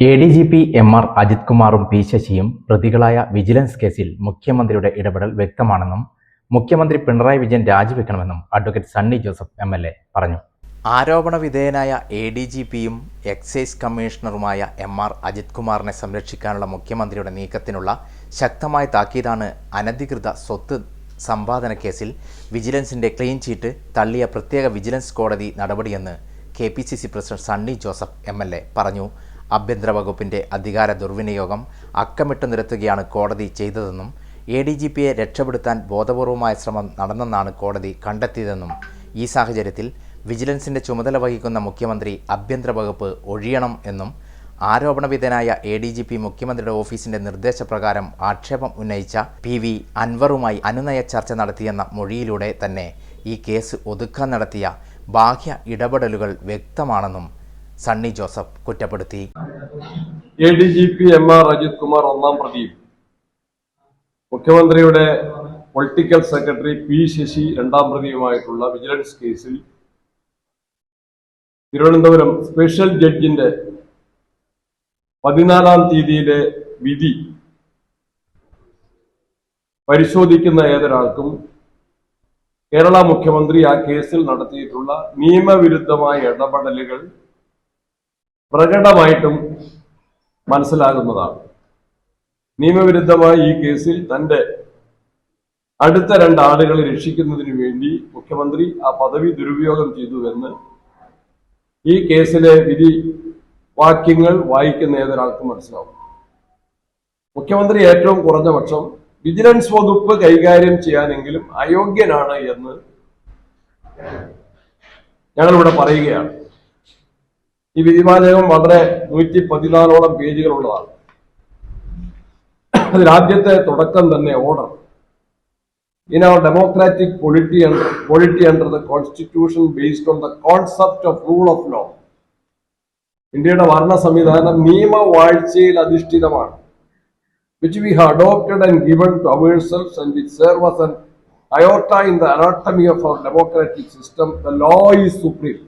എ.ഡി.ജി.പി എം.ആർ. അജിത് കുമാറും പി. ശശിയും പ്രതികളായ വിജിലൻസ് കേസിൽ മുഖ്യമന്ത്രിയുടെ ഇടപെടൽ വ്യക്തമാണെന്നും മുഖ്യമന്ത്രി പിണറായി വിജയൻ രാജിവെക്കണമെന്നും അഡ്വക്കേറ്റ് സണ്ണി ജോസഫ് എം.എൽ.എ. പറഞ്ഞു. ആരോപണ വിധേയനായ എ.ഡി.ജി.പിയും എക്സൈസ് കമ്മീഷണറുമായ എം.ആർ. അജിത് കുമാറിനെ സംരക്ഷിക്കാനുള്ള മുഖ്യമന്ത്രിയുടെ നീക്കത്തിനുള്ള ശക്തമായ താക്കീതാണ് അനധികൃത സ്വത്ത് സമ്പാദന കേസിൽ വിജിലൻസിന്റെ ക്ലീൻ ചീറ്റ് തള്ളിയ പ്രത്യേക വിജിലൻസ് കോടതി നടപടിയെന്ന് KPCC president Sunny Joseph MLA. പറഞ്ഞു. ആഭ്യന്തര വകുപ്പിന്റെ അധികാര ദുർവിനിയോഗം അക്കമിട്ടു നിരത്തുകയാണ് കോടതി ചെയ്തതെന്നും എ.ഡി.ജി.പിയെ രക്ഷപ്പെടുത്താൻ ബോധപൂർവമായ ശ്രമം നടന്നെന്നാണ് കോടതി കണ്ടെത്തിയതെന്നും ഈ സാഹചര്യത്തിൽ വിജിലൻസിന്റെ ചുമതല വഹിക്കുന്ന മുഖ്യമന്ത്രി ആഭ്യന്തര വകുപ്പ് ഒഴിയണം എന്നും ആരോപണ വിധേയനായ എ.ഡി.ജി.പി മുഖ്യമന്ത്രിയുടെ ഓഫീസിന്റെ നിർദ്ദേശപ്രകാരം ആക്ഷേപം ഉന്നയിച്ച പി.വി. അൻവറുമായി അനുനയ ചർച്ച നടത്തിയെന്ന മൊഴിയിലൂടെ തന്നെ ഈ കേസ് ഒതുക്കാൻ നടത്തിയ ബാഹ്യ ഇടപെടലുകൾ വ്യക്തമാണെന്നും സണ്ണി ജോസഫ് കുറ്റപ്പെടുത്തി. എ.ഡി.ജി.പി എം.ആർ. അജിത് കുമാർ ഒന്നാം പ്രതിയും മുഖ്യമന്ത്രിയുടെ പൊളിറ്റിക്കൽ സെക്രട്ടറി പി. ശശി രണ്ടാം പ്രതിയുമായിട്ടുള്ള വിജിലൻസ് കേസിൽ തിരുവനന്തപുരം സ്പെഷ്യൽ ജഡ്ജിന്റെ 14-ാം തീയതിയിലെ വിധി പരിശോധിക്കുന്ന ഏതൊരാൾക്കും കേരള മുഖ്യമന്ത്രി ആ കേസിൽ നടത്തിയിട്ടുള്ള നിയമവിരുദ്ധമായ ഇടപെടലുകൾ പ്രകടമായിട്ടും മനസ്സിലാകുന്നതാണ്. നിയമവിരുദ്ധമായി ഈ കേസിൽ തന്റെ അടുത്ത 2 ആളുകളെ രക്ഷിക്കുന്നതിന് വേണ്ടി മുഖ്യമന്ത്രി ആ പദവി ദുരുപയോഗം ചെയ്തുവെന്ന് ഈ കേസിലെ വിധി വാക്യങ്ങൾ വായിക്കുന്ന ഏതൊരാൾക്കും മനസ്സിലാവും. മുഖ്യമന്ത്രി ഏറ്റവും കുറഞ്ഞ പക്ഷം വിജിലൻസ് വകുപ്പ് കൈകാര്യം ചെയ്യാനെങ്കിലും അയോഗ്യനാണ് എന്ന് ഞങ്ങളിവിടെ പറയുകയാണ്. ഈ വിധിവാചകം വളരെ 114ഓളം പേജുകളുള്ളതാണ്. അതിലാദ്യത്തെ തുടക്കം തന്നെ order in our democratic polity under the constitution based on the concept of rule of law. ഇന്ത്യയുടെ ഭരണ സംവിധാനം നിയമവാഴ്ചയിൽ അധിഷ്ഠിതമാണ്, which we have adopted and given to ourselves and which serve as an iota in the anatomy of our democratic system. The law is supreme.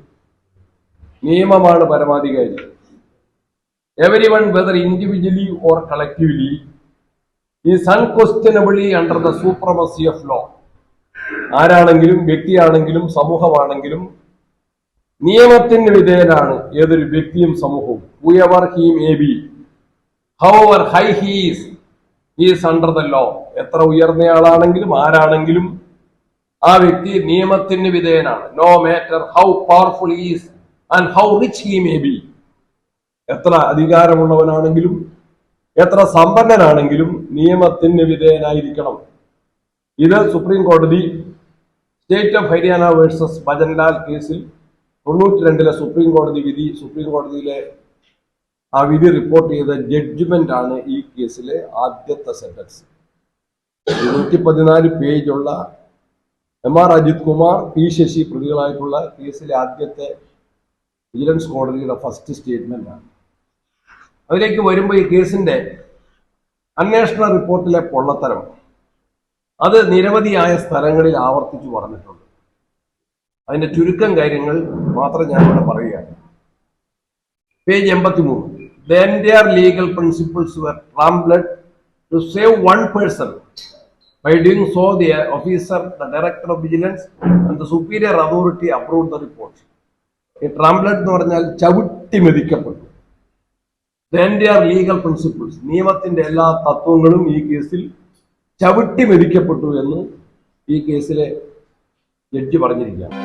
നിയമമാണ് പരമാധികാരി. Everyone, whether individually or collectively, is unquestionably under the supremacy of law. ആരാണെങ്കിലും വ്യക്തിയാണെങ്കിലും സമൂഹമാണെങ്കിലും നിയമത്തിന് വിധേയനാണ് ഏതൊരു വ്യക്തിയും സമൂഹവും. whoever he may be, however high he is under the law. എത്ര ഉയർന്നയാളാണെങ്കിലും ആരാണെങ്കിലും ആ വ്യക്തി നിയമത്തിന് വിധേയനാണ്. no matter how powerful he is and how rich he may be. എത്ര അധികാരമുള്ളവനാണെങ്കിലും എത്ര സമ്പന്നനാണെങ്കിലും നിയമത്തിന് വിധേയനായിരിക്കണം. ഇത് സുപ്രീം കോടതി state of Haryana versus Bhajan Lal കേസിൽ 92-ലെ സുപ്രീം കോടതി വിധി, സുപ്രീം കോടതിയിലെ ആ വിധി റിപ്പോർട്ട് ചെയ്ത ജഡ്ജ്മെന്റ് ആണ് ഈ കേസിലെ ആദ്യത്തെ സെന്റൻസ്. 114 പേജുള്ള എം.ആർ. അജിത് കുമാർ, പി. ശശി പ്രതികളായിട്ടുള്ള കേസിലെ ആദ്യത്തെ വിജിലൻസ് കോടതിയുടെ ഫസ്റ്റ് സ്റ്റേറ്റ്മെന്റ് ആണ്. അതിലേക്ക് വരുമ്പോൾ ഈ കേസിന്റെ അന്വേഷണ റിപ്പോർട്ടിലെ പൊള്ളത്തരം അത് നിരവധിയായ സ്ഥലങ്ങളിൽ ആവർത്തിച്ചു പറഞ്ഞിട്ടുണ്ട്. അതിന്റെ ചുരുക്കം കാര്യങ്ങൾ മാത്രം ഞാൻ ഇവിടെ പറയുകയാണ്. Page 83. The entire legal principles were trampled to save one person. By doing so, the officer, the director of vigilance and the superior authority approved the report. ഈ trampled എന്ന് പറഞ്ഞാൽ ചവിട്ടി മെതിക്കപ്പെട്ടു. The entire legal principles, നിയമത്തിന്റെ എല്ലാ തത്വങ്ങളും ഈ കേസിൽ ചവിട്ടി മെതിക്കപ്പെട്ടു എന്ന് ഈ കേസിലെ ജഡ്ജി പറഞ്ഞിരിക്കുകയാണ്.